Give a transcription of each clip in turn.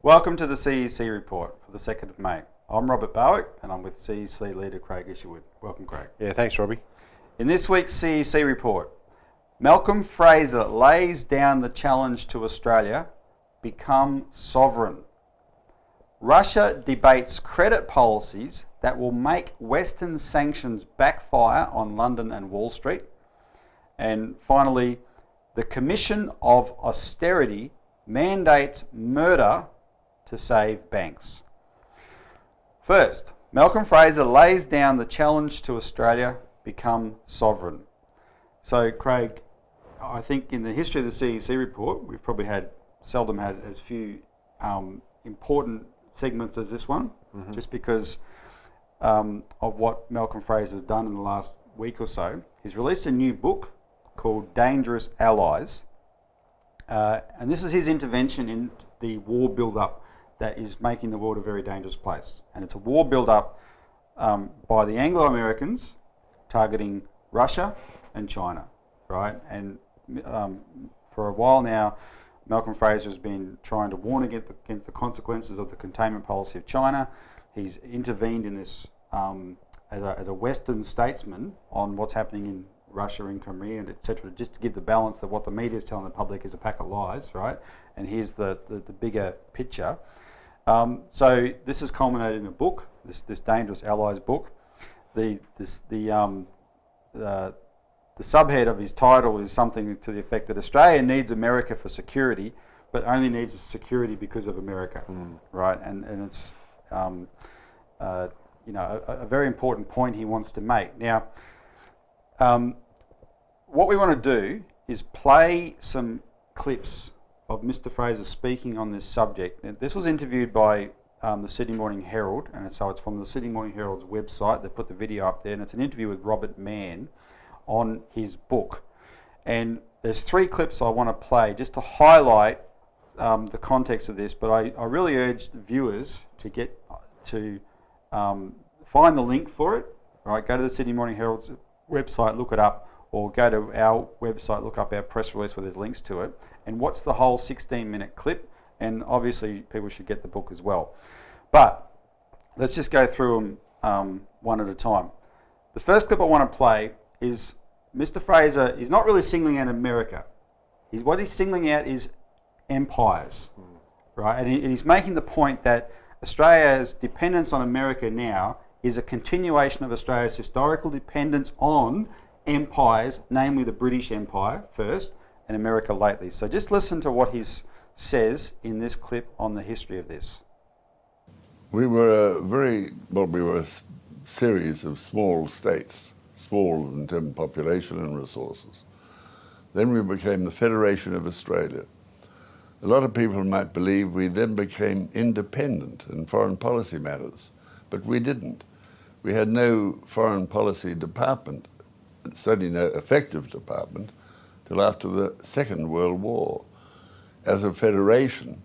Welcome to the CEC Report for the 2nd of May. I'm Robert Barwick and I'm with CEC leader Craig Isherwood. Welcome, Craig. Yeah, thanks, Robbie. In this week's CEC Report, Malcolm Fraser lays down the challenge to Australia, become sovereign. Russia debates credit policies that will make Western sanctions backfire on London and Wall Street. And finally, the Commission of Austerity mandates murder to save banks. First, Malcolm Fraser lays down the challenge to Australia, become sovereign. So, Craig, I think in the history of the CEC report, we've probably seldom had as few important segments as this one, just because of what Malcolm Fraser's done in the last week or so. He's released a new book called Dangerous Allies, and this is his intervention in the war build-up that is making the world a very dangerous place. And it's a war build-up by the Anglo-Americans targeting Russia and China, right? And for a while now, Malcolm Fraser has been trying to warn against the consequences of the containment policy of China. He's intervened in this as a Western statesman on what's happening in Russia and Crimea and etc., just to give the balance that what the media is telling the public is a pack of lies, right? And here's the bigger picture. So this has culminated in a book, this Dangerous Allies book. The subhead of his title is something to the effect that Australia needs America for security, but only needs security because of America, right? And it's a very important point he wants to make. Now, what we want to do is play some clips of Mr. Fraser speaking on this subject. Now, this was interviewed by the Sydney Morning Herald, and so it's from the Sydney Morning Herald's website. They put the video up there, and it's an interview with Robert Mann on his book. And there's 3 clips I want to play just to highlight the context of this, but I really urge viewers to get to find the link for it. Right, go to the Sydney Morning Herald's website, look it up, or go to our website, look up our press release where there's links to it, and watch the whole 16-minute clip. And obviously people should get the book as well. But let's just go through them one at a time. The first clip I want to play is Mr. Fraser is not really singling out America. What he's singling out is empires, right? And he's making the point that Australia's dependence on America now is a continuation of Australia's historical dependence on empires, namely the British Empire first and America lately. So just listen to what he says in this clip on the history of this. We were a series of small states, small in terms of population and resources. Then we became the Federation of Australia. A lot of people might believe we then became independent in foreign policy matters, but we didn't. We had no foreign policy department, certainly no effective department, till after the Second World War. As a federation,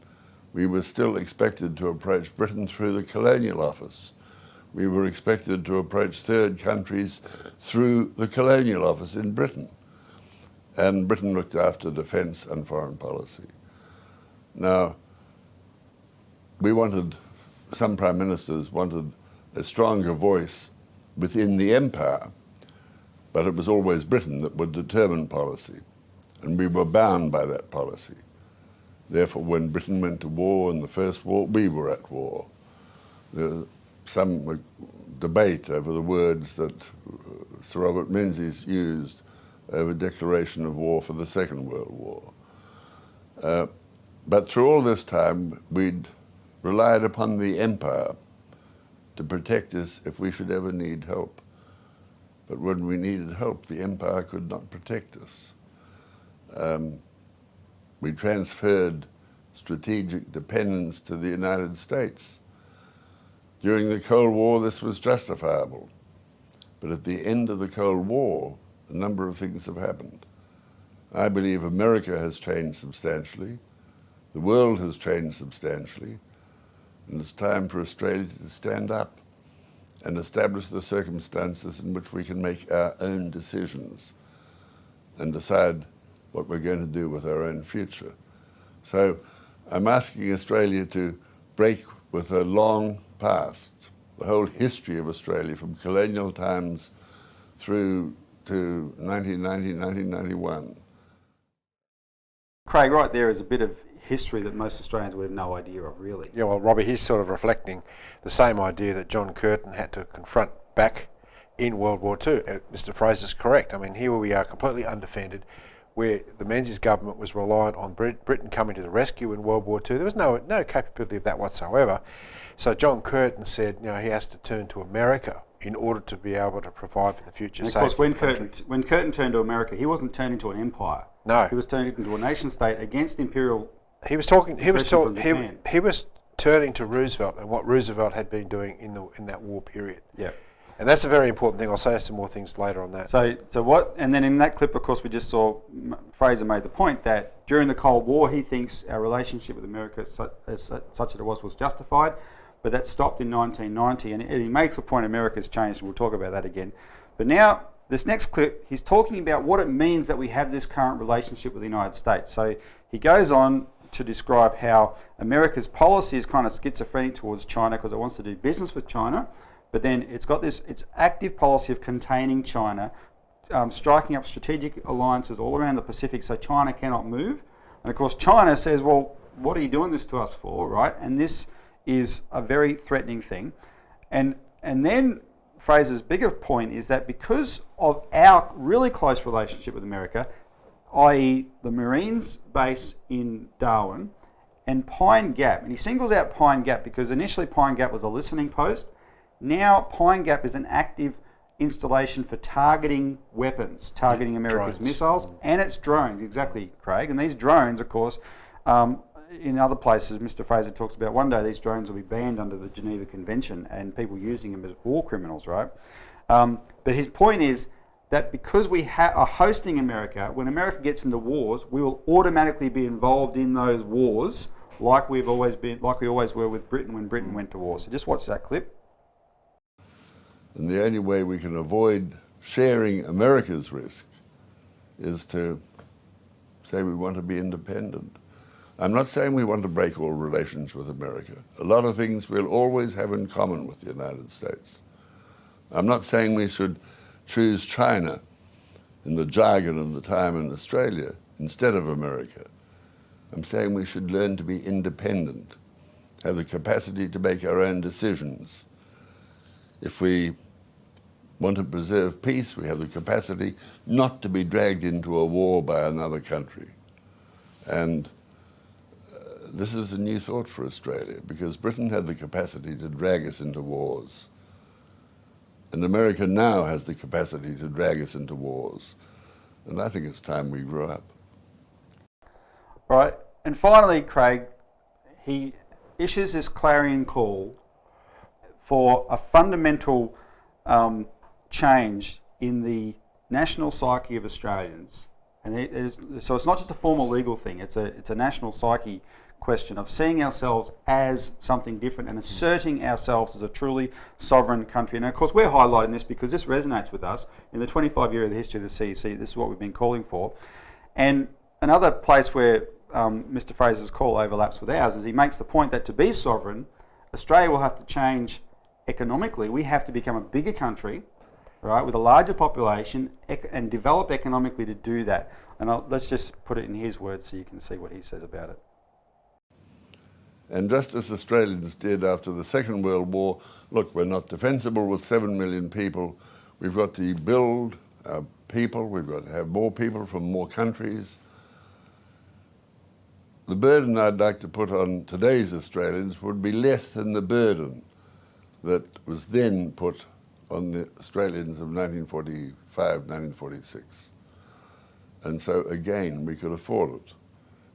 we were still expected to approach Britain through the Colonial Office. We were expected to approach third countries through the Colonial Office in Britain. And Britain looked after defence and foreign policy. Now, some prime ministers wanted a stronger voice within the empire, but it was always Britain that would determine policy, and we were bound by that policy. Therefore, when Britain went to war in the First War, we were at war. There was some debate over the words that Sir Robert Menzies used over declaration of war for the Second World War. But through all this time, we'd relied upon the empire to protect us if we should ever need help. But when we needed help, the empire could not protect us. We transferred strategic dependence to the United States. During the Cold War, this was justifiable. But at the end of the Cold War, a number of things have happened. I believe America has changed substantially. The world has changed substantially. And it's time for Australia to stand up and establish the circumstances in which we can make our own decisions and decide what we're going to do with our own future. So I'm asking Australia to break with a long past, the whole history of Australia from colonial times through to 1990, 1991. Craig, right there is a bit of history that most Australians would have no idea of, really. Yeah, well, Robbie, he's sort of reflecting the same idea that John Curtin had to confront back in World War II. Mr. Fraser's correct. I mean, here we are completely undefended, where the Menzies government was reliant on Britain coming to the rescue in World War II. There was no capability of that whatsoever. So John Curtin said, you know, he has to turn to America in order to be able to provide for the future. And of course, when Curtin turned to America, he wasn't turning to an empire. No, he was turning into a nation state against imperial. He was turning to Roosevelt and what Roosevelt had been doing in that war period. Yeah. And that's a very important thing. I'll say some more things later on that. So what? And then in that clip, of course, we just saw Fraser made the point that during the Cold War, he thinks our relationship with America, such as it was justified, but that stopped in 1990. And he makes the point America's changed, and we'll talk about that again. But now, this next clip, he's talking about what it means that we have this current relationship with the United States. So he goes on to describe how America's policy is kind of schizophrenic towards China because it wants to do business with China. But then it's got its active policy of containing China, striking up strategic alliances all around the Pacific so China cannot move. And of course China says, well, what are you doing this to us for, right? And this is a very threatening thing. And then Fraser's bigger point is that because of our really close relationship with America, i.e. the Marines base in Darwin and Pine Gap, and he singles out Pine Gap because initially Pine Gap was a listening post. Now Pine Gap is an active installation for targeting weapons, targeting America's drones. Missiles, and its drones, exactly, Craig. And these drones, of course, in other places, Mr. Fraser talks about one day these drones will be banned under the Geneva Convention and people using them as war criminals, right? But his point is that because we are hosting America, when America gets into wars, we will automatically be involved in those wars like we always were with Britain when Britain went to war. So just watch that clip. And the only way we can avoid sharing America's risk is to say we want to be independent. I'm not saying we want to break all relations with America. A lot of things we'll always have in common with the United States. I'm not saying we should choose China in the jargon of the time in Australia instead of America. I'm saying we should learn to be independent, have the capacity to make our own decisions. If we want to preserve peace, we have the capacity not to be dragged into a war by another country. And this is a new thought for Australia because Britain had the capacity to drag us into wars. And America now has the capacity to drag us into wars. And I think it's time we grew up. Right. And finally, Craig, he issues this clarion call for a fundamental change in the national psyche of Australians. And so it's not just a formal legal thing, it's a national psyche question of seeing ourselves as something different and asserting ourselves as a truly sovereign country. And of course we're highlighting this because this resonates with us. In the 25-year of the history of the CEC, this is what we've been calling for. And another place where Mr. Fraser's call overlaps with ours is he makes the point that to be sovereign, Australia will have to change economically. We have to become a bigger country, right, with a larger population and develop economically to do that. And let's just put it in his words so you can see what he says about it. And just as Australians did after the Second World War, look, we're not defensible with 7 million people. We've got to build our people. We've got to have more people from more countries. The burden I'd like to put on today's Australians would be less than the burden that was then put on the Australians of 1945, 1946. And so again, we could afford it.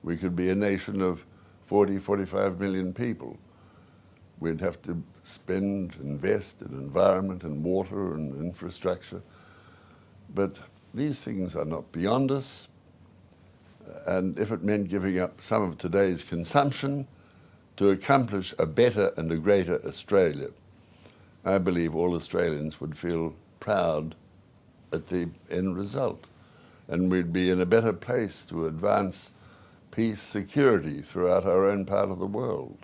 We could be a nation of 40, 45 million people. We'd have to invest in environment and water and infrastructure. But these things are not beyond us. And if it meant giving up some of today's consumption to accomplish a better and a greater Australia, I believe all Australians would feel proud at the end result. And we'd be in a better place to advance peace, security throughout our own part of the world.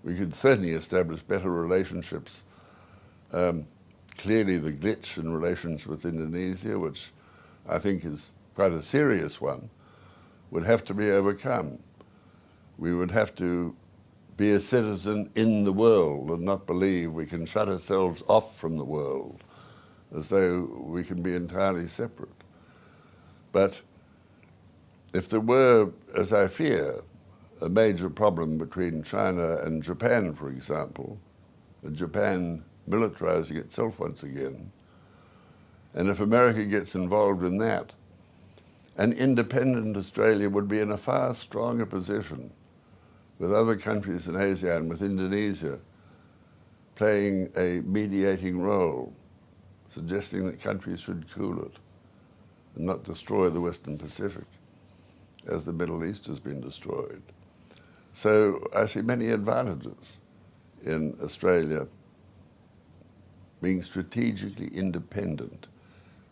We could certainly establish better relationships. Clearly the glitch in relations with Indonesia, which I think is quite a serious one, would have to be overcome. We would have to be a citizen in the world and not believe we can shut ourselves off from the world as though we can be entirely separate. But if there were, as I fear, a major problem between China and Japan, for example, and Japan militarizing itself once again, and if America gets involved in that, an independent Australia would be in a far stronger position with other countries in ASEAN, with Indonesia playing a mediating role, suggesting that countries should cool it and not destroy the Western Pacific, as the Middle East has been destroyed. So I see many advantages in Australia being strategically independent,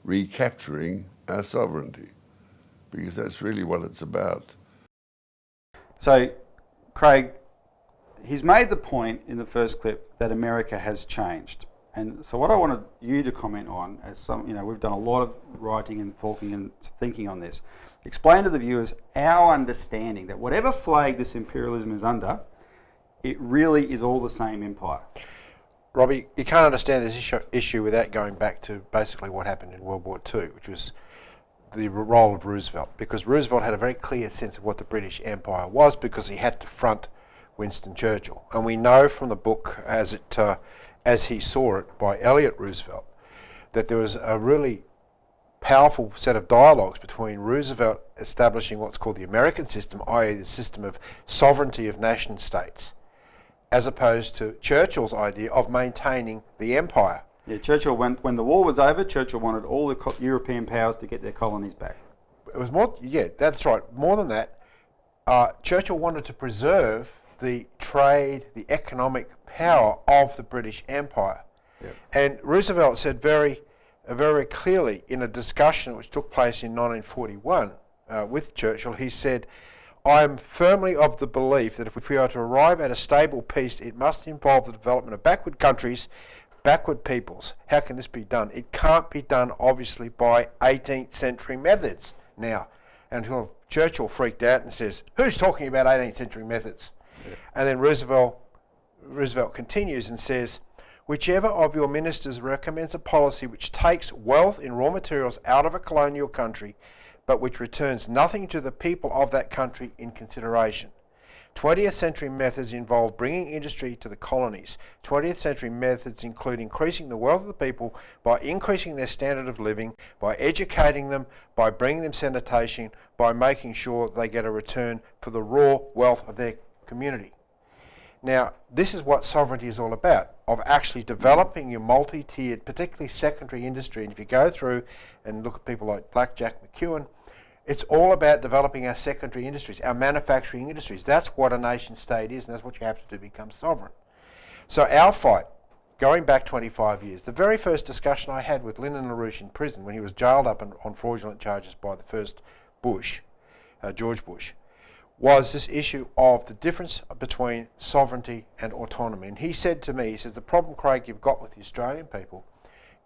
recapturing our sovereignty, because that's really what it's about. So, Craig, he's made the point in the first clip that America has changed. And so what I wanted you to comment on, as some, we've done a lot of writing and talking and thinking on this, explain to the viewers our understanding that whatever flag this imperialism is under, it really is all the same empire. Robbie, you can't understand this issue without going back to basically what happened in World War II, which was the role of Roosevelt, because Roosevelt had a very clear sense of what the British Empire was, because he had to front Winston Churchill. And we know from the book, as he saw it by Elliott Roosevelt, that there was a really powerful set of dialogues between Roosevelt establishing what's called the American system, i.e. the system of sovereignty of nation states, as opposed to Churchill's idea of maintaining the empire. Yeah, Churchill, when the war was over, Churchill wanted all the European powers to get their colonies back. It was more, yeah, that's right. More than that, Churchill wanted to preserve the trade, the economic power of the British Empire. Yep. And Roosevelt said very clearly in a discussion which took place in 1941 with Churchill, he said, "I am firmly of the belief that if we are to arrive at a stable peace, it must involve the development of backward countries, backward peoples. How can this be done? It can't be done, obviously, by 18th century methods." Now, until Churchill freaked out and says, "Who's talking about 18th century methods?" Yeah. And then Roosevelt continues and says, "Whichever of your ministers recommends a policy which takes wealth in raw materials out of a colonial country, but which returns nothing to the people of that country in consideration. 20th century methods involve bringing industry to the colonies. 20th century methods include increasing the wealth of the people by increasing their standard of living, by educating them, by bringing them sanitation, by making sure they get a return for the raw wealth of their community." Now, this is what sovereignty is all about, of actually developing your multi-tiered, particularly secondary industry. And if you go through and look at people like Black Jack McEwen, it's all about developing our secondary industries, our manufacturing industries. That's what a nation state is, and that's what you have to do to become sovereign. So our fight, going back 25 years, the very first discussion I had with Lyndon LaRouche in prison when he was jailed up on fraudulent charges by the first Bush, George Bush, was this issue of the difference between sovereignty and autonomy. And he said to me, he says, "The problem, Craig, you've got with the Australian people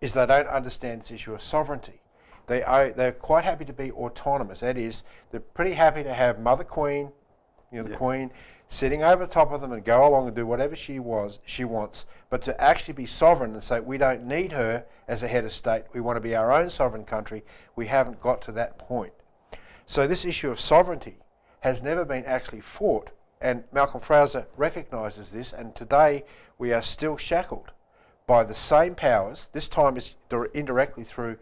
is they don't understand this issue of sovereignty. They're quite happy to be autonomous. That is, they're pretty happy to have Mother Queen, the Queen, sitting over the top of them and go along and do whatever she wants. But to actually be sovereign and say, we don't need her as a head of state, we want to be our own sovereign country, we haven't got to that point." So this issue of sovereignty has never been actually fought, and Malcolm Fraser recognises this, and today we are still shackled by the same powers. This time it's indirectly through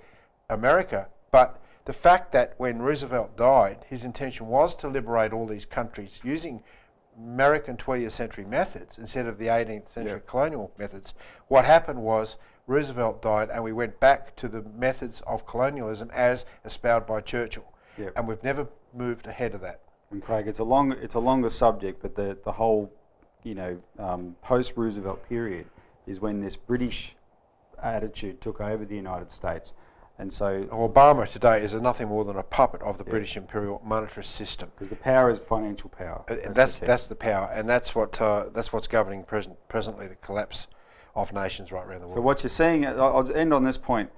America, but the fact that when Roosevelt died, his intention was to liberate all these countries using American 20th century methods instead of the 18th century colonial methods. What happened was Roosevelt died and we went back to the methods of colonialism as espoused by Churchill. And we've never moved ahead of that. And Craig, it's a longer subject, but the whole post-Roosevelt period is when this British attitude took over the United States. And so, Obama today is nothing more than a puppet of the British imperial monetary system. because the power is financial power. That's the power, and that's what's governing presently the collapse of nations right around the world. So what you're seeing, I'll end on this point.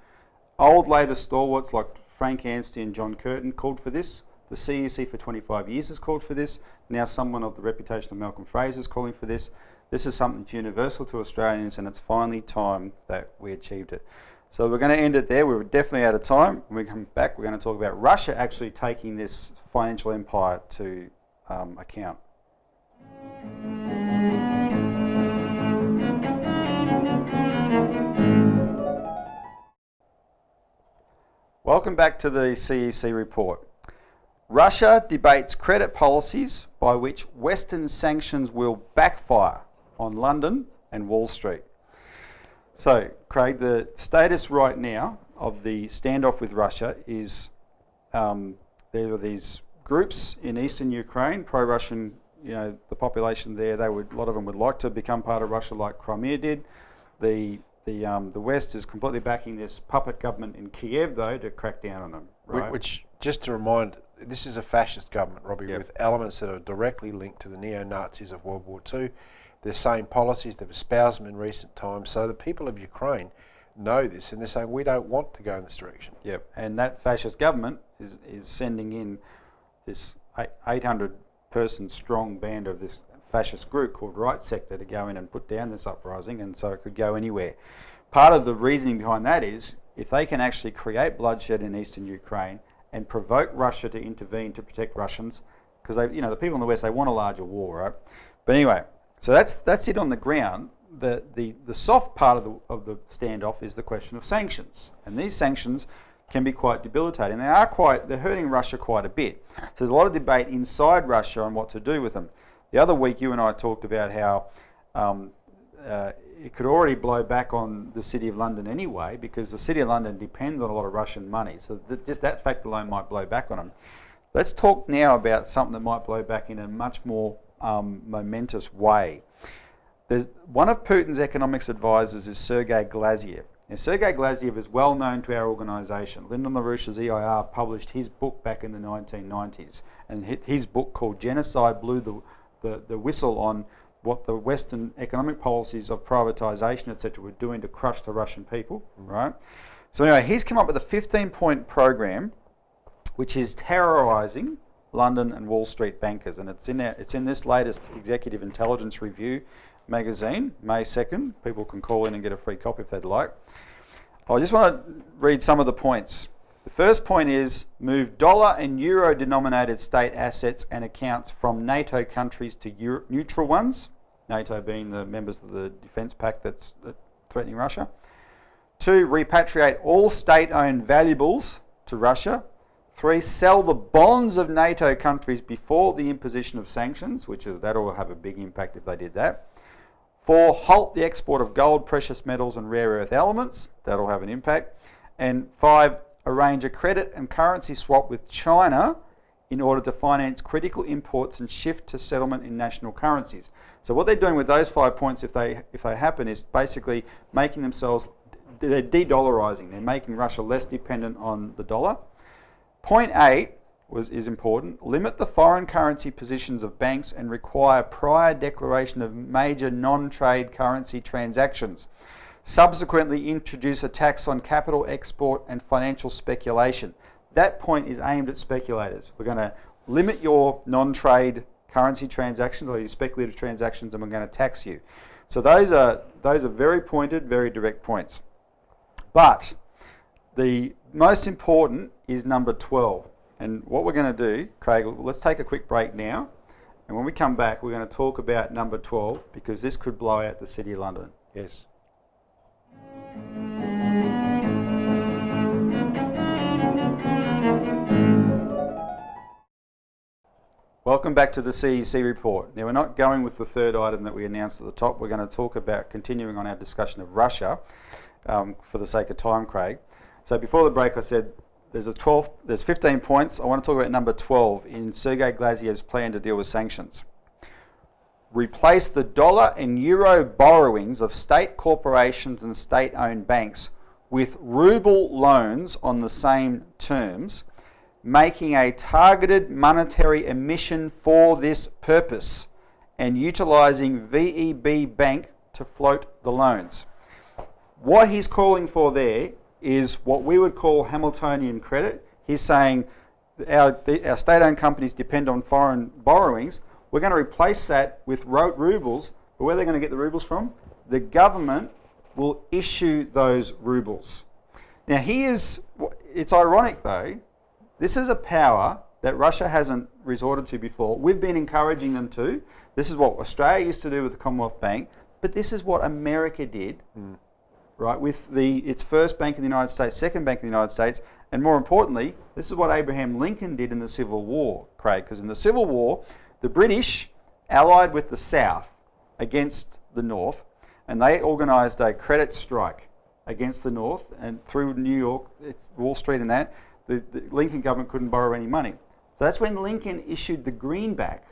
Old Labor stalwarts like Frank Anstey and John Curtin called for this. The CEC for 25 years has called for this. Now someone of the reputation of Malcolm Fraser is calling for this. This is something that's universal to Australians, and it's finally time that we achieved it. So we're going to end it there. We're definitely out of time. When we come back, we're going to talk about Russia actually taking this financial empire to account. Welcome back to the CEC Report. Russia debates credit policies by which Western sanctions will backfire on London and Wall Street. So, Craig, the status right now of the standoff with Russia is there are these groups in eastern Ukraine, pro-Russian, the population there, a lot of them would like to become part of Russia like Crimea did. The West is completely backing this puppet government in Kiev, though, to crack down on them. Right? Which, just to remind, this is a fascist government, Robbie, with elements that are directly linked to the neo-Nazis of World War II. The same policies, they've espoused them in recent times. So the people of Ukraine know this, and they're saying, we don't want to go in this direction. Yep, and that fascist government is sending in this 800-person strong band of this fascist group called Right Sector to go in and put down this uprising, and so it could go anywhere. Part of the reasoning behind that is if they can actually create bloodshed in eastern Ukraine and provoke Russia to intervene to protect Russians, because the people in the West, they want a larger war, right? But anyway, so that's it on the ground. The soft part of the standoff is the question of sanctions, and these sanctions can be quite debilitating. They're hurting Russia quite a bit. So there's a lot of debate inside Russia on what to do with them. The other week, you and I talked about how it could already blow back on the City of London anyway, because the City of London depends on a lot of Russian money. So just that fact alone might blow back on them. Let's talk now about something that might blow back in a much more momentous way. One of Putin's economics advisors is Sergei Glaziev. Now, Sergei Glaziev is well known to our organisation. Lyndon LaRouche's EIR published his book back in the 1990s, and his book called Genocide blew the whistle on what the Western economic policies of privatisation, etc., were doing to crush the Russian people, right? So anyway, he's come up with a 15-point program which is terrorising London and Wall Street bankers, and it's in this latest Executive Intelligence Review magazine, May 2nd. People can call in and get a free copy if they'd like. I just want to read some of the points. The first point is move dollar and euro denominated state assets and accounts from NATO countries to neutral ones, NATO being the members of the defence pact that's threatening Russia. 2, repatriate all state-owned valuables to Russia. 3, sell the bonds of NATO countries before the imposition of sanctions, that'll have a big impact if they did that. 4, halt the export of gold, precious metals and rare earth elements. That'll have an impact. And 5, arrange a credit and currency swap with China in order to finance critical imports and shift to settlement in national currencies. So what they're doing with those 5 points, if they happen, is basically making themselves, they're de-dollarizing. They're making Russia less dependent on the dollar. Point 8 is important. Limit the foreign currency positions of banks and require prior declaration of major non-trade currency transactions. Subsequently introduce a tax on capital export and financial speculation. That point is aimed at speculators. We're going to limit your non-trade currency transactions or your speculative transactions, and we're going to tax you. So those are very pointed, very direct points. But the most important is number 12. And what we're going to do, Craig, let's take a quick break now. And when we come back, we're going to talk about number 12, because this could blow out the City of London. Yes. Welcome back to the CEC Report. Now, we're not going with the third item that we announced at the top. We're going to talk about continuing on our discussion of Russia for the sake of time, Craig. So before the break, I said there's 15 points. I want to talk about number 12 in Sergei Glaziev's plan to deal with sanctions. Replace the dollar and euro borrowings of state corporations and state-owned banks with ruble loans on the same terms, making a targeted monetary emission for this purpose and utilising VEB Bank to float the loans. What he's calling for there is what we would call Hamiltonian credit. He's saying our state-owned companies depend on foreign borrowings. We're going to replace that with rubles. But where are they going to get the rubles from? The government will issue those rubles. Now, it's ironic though, this is a power that Russia hasn't resorted to before. We've been encouraging them to. This is what Australia used to do with the Commonwealth Bank, but this is what America did, right, with its first bank in the United States, second bank in the United States, and more importantly, this is what Abraham Lincoln did in the Civil War, Craig, because in the Civil War, the British allied with the South against the North, and they organised a credit strike against the North, and through New York, it's Wall Street and that, the Lincoln government couldn't borrow any money. So that's when Lincoln issued the greenback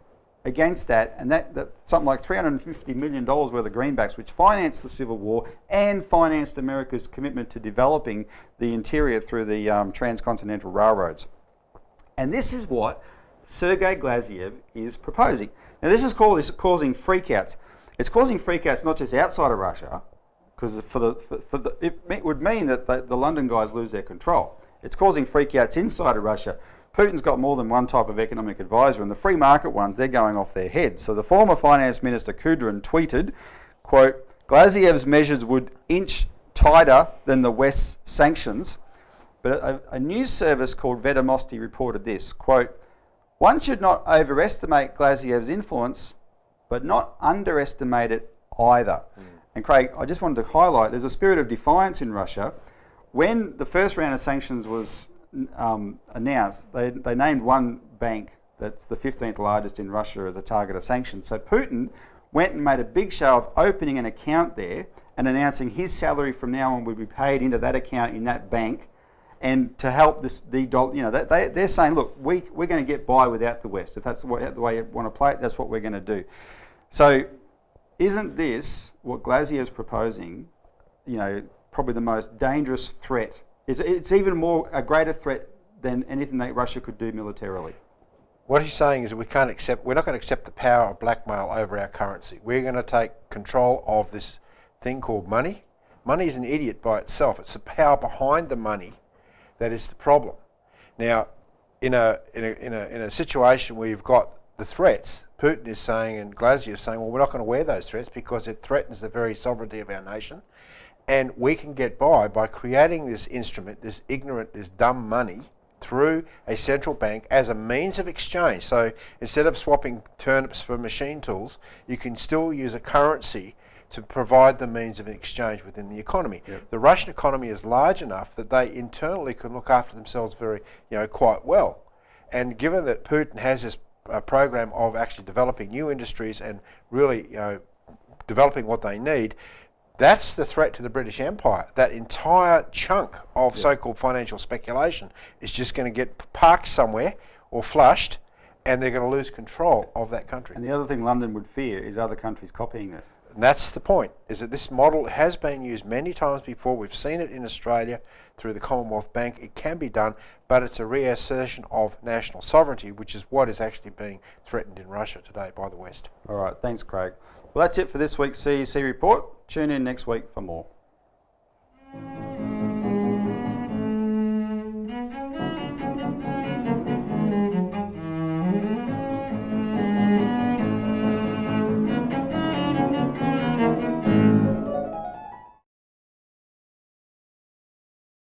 against that, and that something like $350 million worth of greenbacks, which financed the Civil War and financed America's commitment to developing the interior through the transcontinental railroads. And this is what Sergei Glaziev is proposing. Now this is causing freakouts. It's causing freakouts not just outside of Russia, because it would mean that the London guys lose their control. It's causing freakouts inside of Russia. Putin's got more than one type of economic advisor, and the free market ones, they're going off their heads. So the former finance minister Kudrin tweeted, quote, Glaziev's measures would inch tighter than the West's sanctions. But a news service called Vedomosti reported this, quote, one should not overestimate Glaziev's influence, but not underestimate it either. And Craig, I just wanted to highlight, there's a spirit of defiance in Russia. When the first round of sanctions was announced, they named one bank that's the 15th largest in Russia as a target of sanctions. So Putin went and made a big show of opening an account there and announcing his salary from now on would be paid into that account in that bank, and to help they're saying, look, we're going to get by without the West. If that's the way you want to play it, that's what we're going to do. So isn't this what Glaziev's proposing, probably the most dangerous threat? It's even more a greater threat than anything that Russia could do militarily. What he's saying is that we're not going to accept the power of blackmail over our currency. We're going to take control of this thing called money. Money is an idiot by itself. It's the power behind the money that is the problem. Now, in a situation where you've got the threats, Putin is saying and Glaziev is saying, well, we're not going to wear those threats because it threatens the very sovereignty of our nation. And we can get by creating this instrument, this dumb money, through a central bank as a means of exchange. So instead of swapping turnips for machine tools, you can still use a currency to provide the means of an exchange within the economy. Yep. The Russian economy is large enough that they internally can look after themselves quite well. And given that Putin has this program of actually developing new industries and really developing what they need, that's the threat to the British Empire. That entire chunk of so-called financial speculation is just going to get parked somewhere or flushed, and they're going to lose control of that country. And the other thing London would fear is other countries copying this. And that's the point, is that this model has been used many times before. We've seen it in Australia through the Commonwealth Bank. It can be done, but it's a reassertion of national sovereignty, which is what is actually being threatened in Russia today by the West. All right, thanks, Craig. Well, that's it for this week's CEC Report. Tune in next week for more.